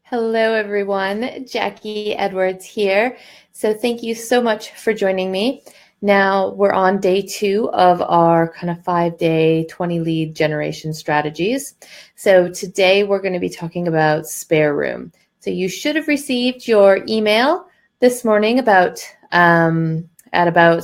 Hello, everyone. Jackie Edwards here. So, thank you so much for joining me. Now, we're on day 2 of our kind of 5-day 20 lead generation strategies. So, today we're going to be talking about spare room. So, you should have received your email this morning at about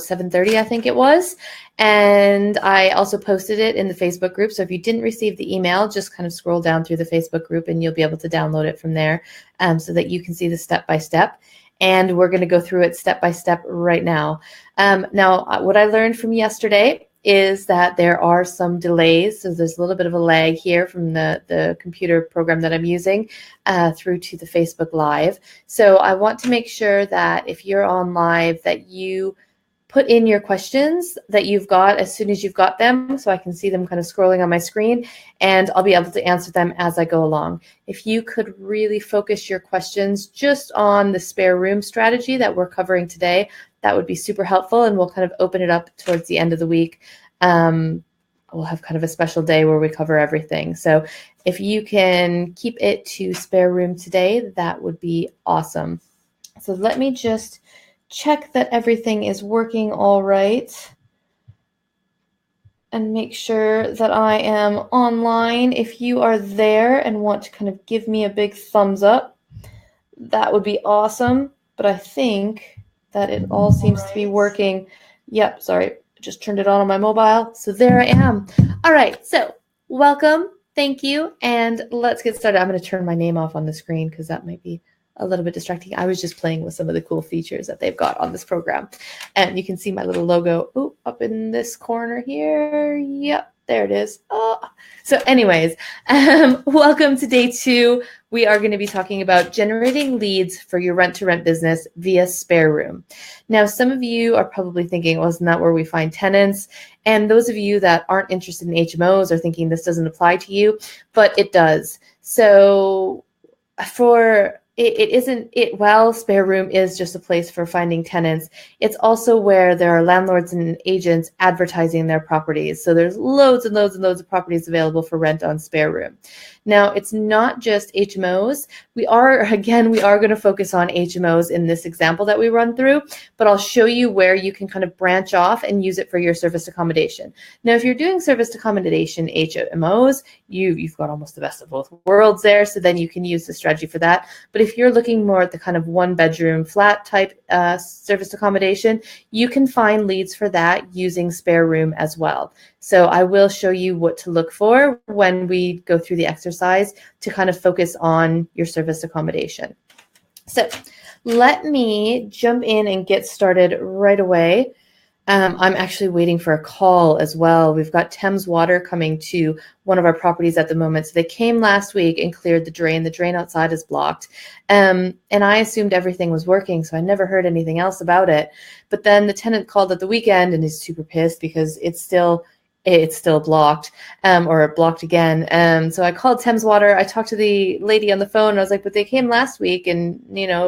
7:30, I think it was. And I also posted it in the Facebook group. So if you didn't receive the email, just kind of scroll down through the Facebook group and you'll be able to download it from there so that you can see the step by step. And we're going to go through it step by step right now. What I learned from yesterday is that there are some delays. So there's a little bit of a lag here from the computer program that I'm using through to the Facebook Live. So I want to make sure that if you're on live that you put in your questions that you've got as soon as you've got them so I can see them kind of scrolling on my screen and I'll be able to answer them as I go along. If you could really focus your questions just on the spare room strategy that we're covering today, that would be super helpful, and we'll kind of open it up towards the end of the week. We'll have kind of a special day where we cover everything. So if you can keep it to spare room today, that would be awesome. So let me just check that everything is working all right and make sure that I am online. If you are there and want to kind of give me a big thumbs up, that would be awesome. But I think that it all seems to be working. Yep, sorry, just turned it on my mobile. So there I am. All right, so welcome, thank you, and let's get started. I'm going to turn my name off on the screen because that might be a little bit distracting. I was just playing with some of the cool features that they've got on this program. And you can see my little logo up in this corner here. Yep, there it is. Oh. So anyways, welcome to day 2. We are going to be talking about generating leads for your rent-to-rent business via spare room. Now, some of you are probably thinking, well, isn't that where we find tenants? And those of you that aren't interested in HMOs are thinking this doesn't apply to you, but it does. So while spare room is just a place for finding tenants, it's also where there are landlords and agents advertising their properties. So there's loads and loads and loads of properties available for rent on spare room. Now, it's not just HMOs. We are going to focus on HMOs in this example that we run through, but I'll show you where you can kind of branch off and use it for your service accommodation. Now, if you're doing service accommodation HMOs, you've got almost the best of both worlds there, so then you can use the strategy for that. But if you're looking more at the kind of one-bedroom flat type service accommodation, you can find leads for that using spare room as well. So I will show you what to look for when we go through the exercise to kind of focus on your service accommodation. So let me jump in and get started right away. I'm actually waiting for a call as well. We've got Thames Water coming to one of our properties at the moment. So they came last week and cleared the drain. The drain outside is blocked. And I assumed everything was working, so I never heard anything else about it. But then the tenant called at the weekend and is super pissed because it's still blocked, or blocked again. So I called Thames Water. I talked to the lady on the phone. And I was like, but they came last week and,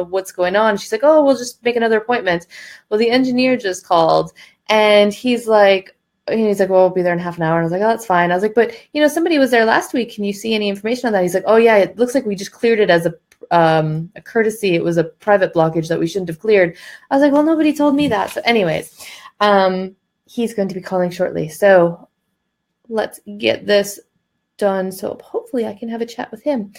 what's going on? She's like, oh, we'll just make another appointment. Well, the engineer just called and he's like, well, we'll be there in half an hour. And I was like, oh, that's fine. I was like, but, somebody was there last week. Can you see any information on that? He's like, oh, yeah, it looks like we just cleared it as a courtesy. It was a private blockage that we shouldn't have cleared. I was like, well, nobody told me that. So anyways, he's going to be calling shortly. So let's get this done. So hopefully I can have a chat with him.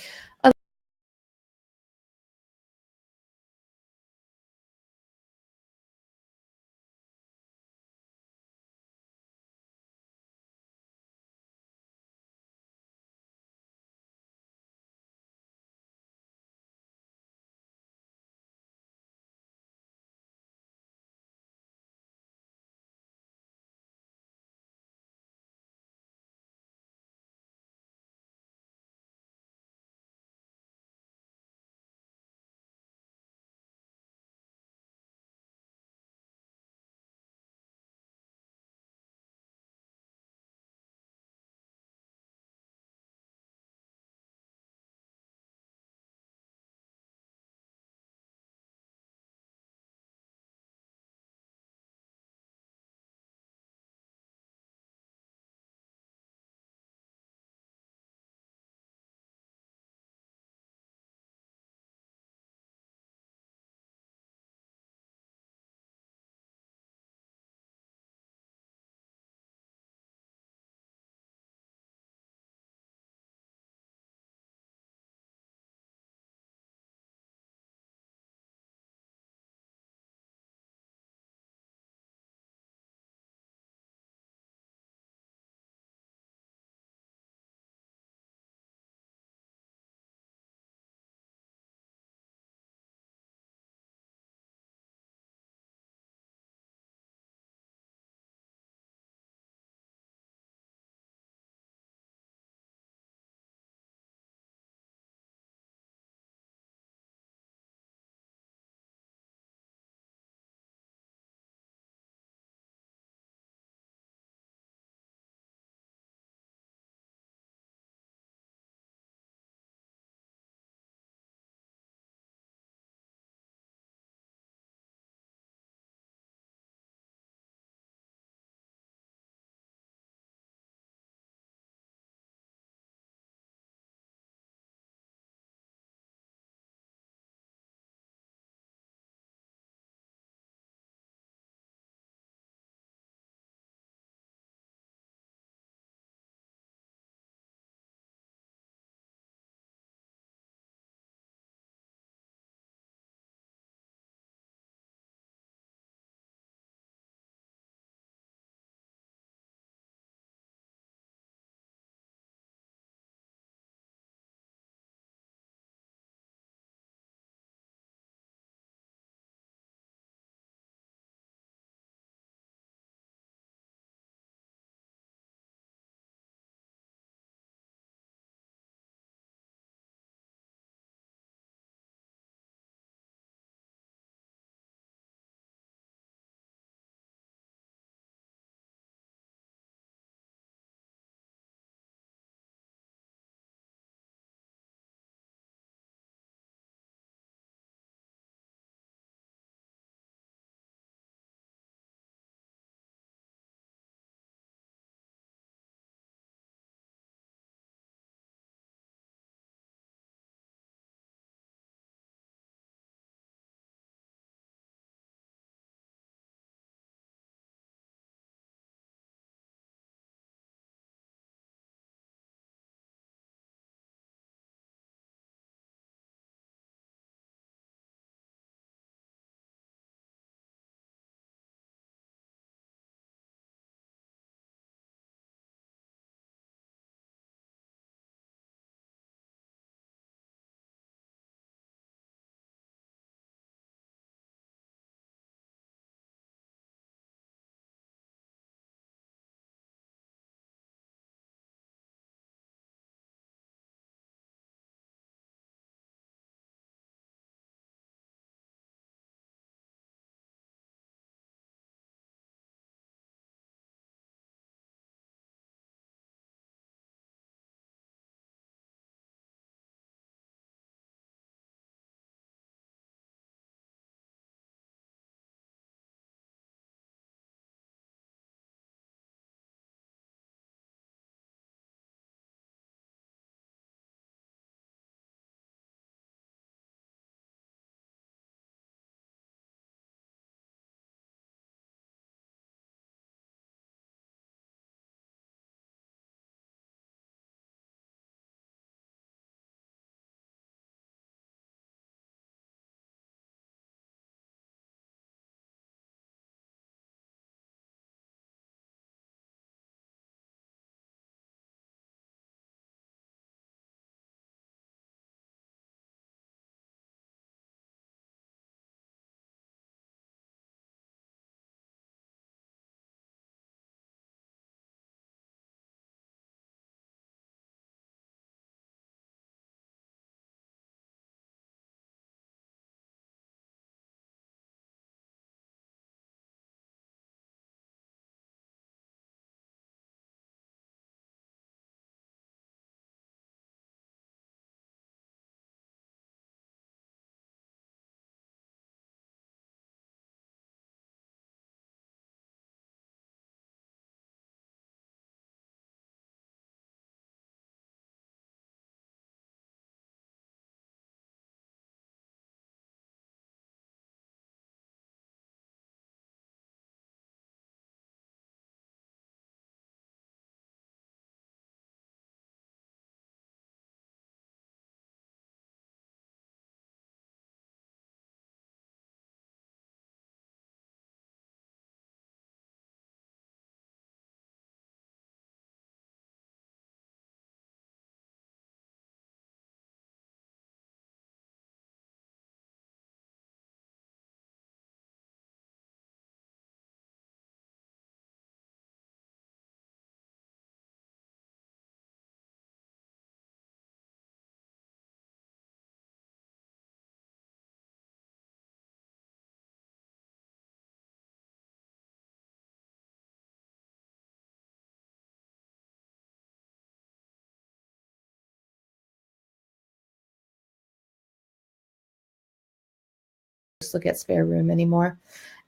just look at spare room anymore.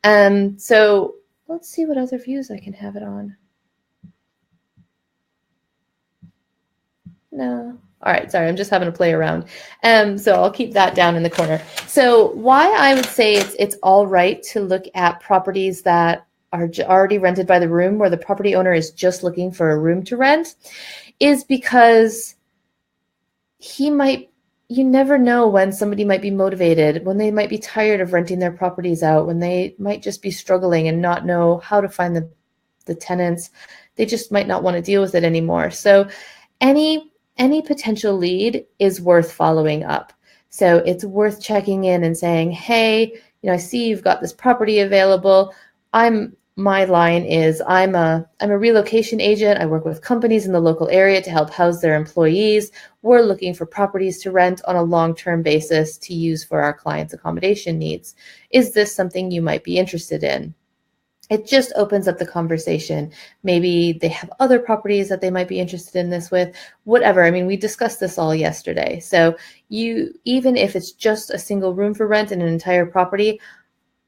So let's see what other views I can have it on. No. All right, sorry, I'm just having to play around. So I'll keep that down in the corner. So why I would say it's all right to look at properties that are already rented by the room, where the property owner is just looking for a room to rent, is because you never know when somebody might be motivated, when they might be tired of renting their properties out, when they might just be struggling and not know how to find the tenants. They just might not want to deal with it anymore. So any potential lead is worth following up. So it's worth checking in and saying, hey, I see you've got this property available. My line is I'm a relocation agent. I work with companies in the local area to help house their employees. We're looking for properties to rent on a long-term basis to use for our clients' accommodation needs. Is this something you might be interested in? It just opens up the conversation. Maybe they have other properties that they might be interested in this with, whatever. I mean, we discussed this all yesterday. So even if it's just a single room for rent in an entire property,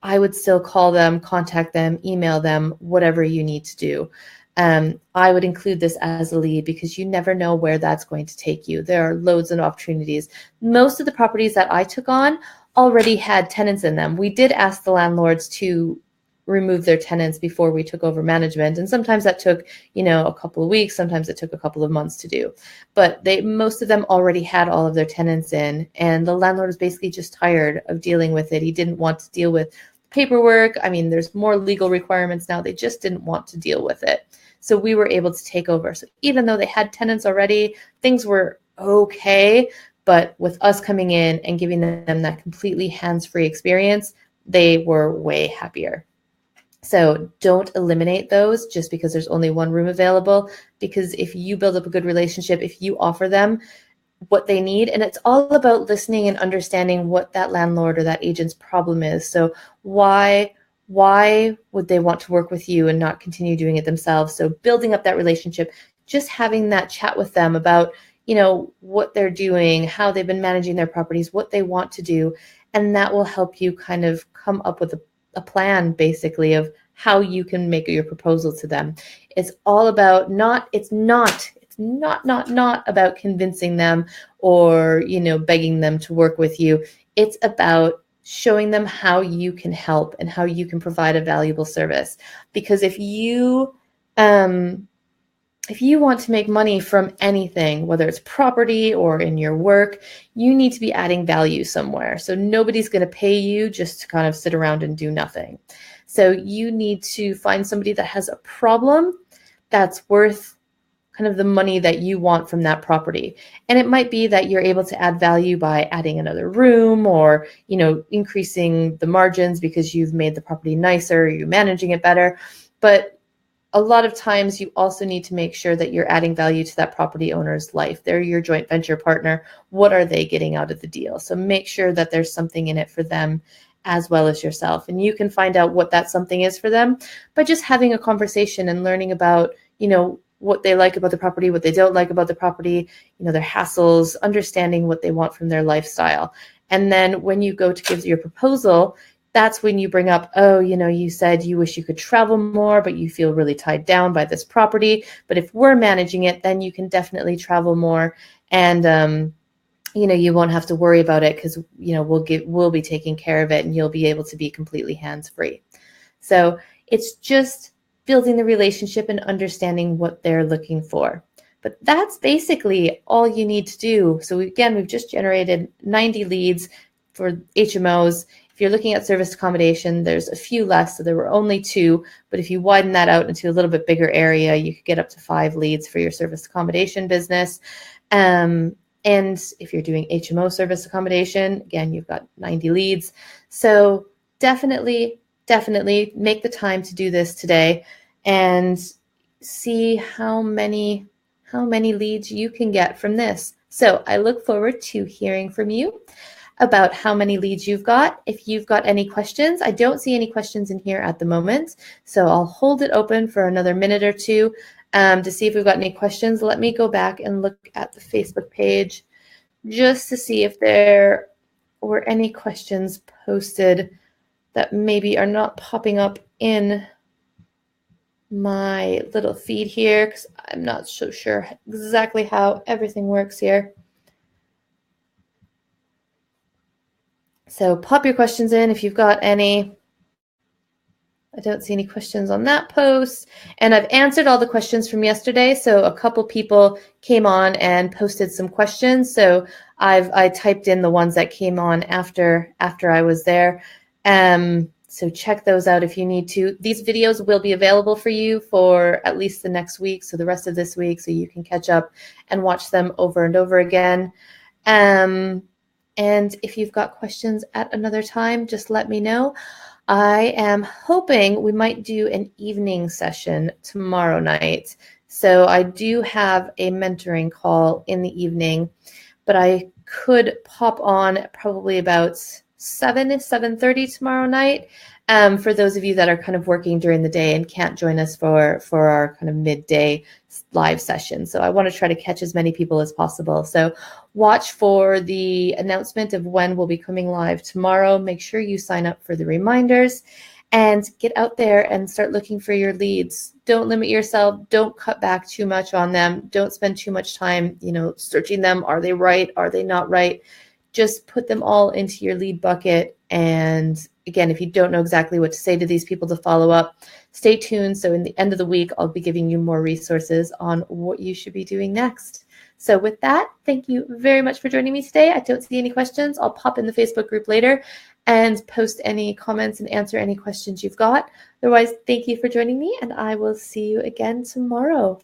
I would still call them, contact them, email them, whatever you need to do. I would include this as a lead because you never know where that's going to take you. There are loads of opportunities. Most of the properties that I took on already had tenants in them. We did ask the landlords to remove their tenants before we took over management. And sometimes that took, a couple of weeks. Sometimes it took a couple of months to do. But most of them already had all of their tenants in. And the landlord was basically just tired of dealing with it. He didn't want to deal with paperwork. I mean, there's more legal requirements now. They just didn't want to deal with it. So we were able to take over. So even though they had tenants already, things were okay. But with us coming in and giving them that completely hands-free experience, they were way happier. So don't eliminate those just because there's only one room available, because if you build up a good relationship, if you offer them what they need, and it's all about listening and understanding what that landlord or that agent's problem is. So why would they want to work with you and not continue doing it themselves? So building up that relationship, just having that chat with them about, what they're doing, how they've been managing their properties, what they want to do. And that will help you kind of come up with a plan basically of how you can make your proposal to them. It's all about it's not about convincing them or, begging them to work with you. It's about showing them how you can help and how you can provide a valuable service. Because if you want to make money from anything, whether it's property or in your work, you need to be adding value somewhere. So nobody's going to pay you just to kind of sit around and do nothing. So you need to find somebody that has a problem that's worth kind of the money that you want from that property. And it might be that you're able to add value by adding another room or, increasing the margins because you've made the property nicer, you're managing it better. But a lot of times you also need to make sure that you're adding value to that property owner's life. They're your joint venture partner. What are they getting out of the deal? So make sure that there's something in it for them as well as yourself. And you can find out what that something is for them by just having a conversation and learning about, what they like about the property, what they don't like about the property, their hassles, understanding what they want from their lifestyle. And then when you go to give your proposal, that's when you bring up, you said you wish you could travel more, but you feel really tied down by this property. But if we're managing it, then you can definitely travel more. And, you won't have to worry about it because, we'll be taking care of it and you'll be able to be completely hands-free. So it's just building the relationship and understanding what they're looking for. But that's basically all you need to do. So we've just generated 90 leads for HMOs. If you're looking at service accommodation, there's a few less, so there were only 2. But if you widen that out into a little bit bigger area, you could get up to 5 leads for your service accommodation business. And if you're doing HMO service accommodation, again, you've got 90 leads. So definitely make the time to do this today and see how many leads you can get from this. So I look forward to hearing from you about how many leads you've got. If you've got any questions, I don't see any questions in here at the moment, so I'll hold it open for another minute or two to see if we've got any questions. Let me go back and look at the Facebook page just to see if there were any questions posted that maybe are not popping up in my little feed here because I'm not so sure exactly how everything works here. So pop your questions in if you've got any. I don't see any questions on that post. And I've answered all the questions from yesterday. So a couple people came on and posted some questions. So I typed in the ones that came on after I was there. So check those out if you need to. These videos will be available for you for at least the next week, so the rest of this week, so you can catch up and watch them over and over again. And if you've got questions at another time, just let me know. I am hoping we might do an evening session tomorrow night. So I do have a mentoring call in the evening, but I could pop on probably about 7:30 tomorrow night. For those of you that are kind of working during the day and can't join us for our kind of midday live session. So I want to try to catch as many people as possible. So watch for the announcement of when we'll be coming live tomorrow. Make sure you sign up for the reminders and get out there and start looking for your leads. Don't limit yourself. Don't cut back too much on them. Don't spend too much time, searching them. Are they right? Are they not right? Just put them all into your lead bucket. And again, if you don't know exactly what to say to these people to follow up, stay tuned. So in the end of the week, I'll be giving you more resources on what you should be doing next. So with that, thank you very much for joining me today. I don't see any questions. I'll pop in the Facebook group later and post any comments and answer any questions you've got. Otherwise, thank you for joining me, and I will see you again tomorrow.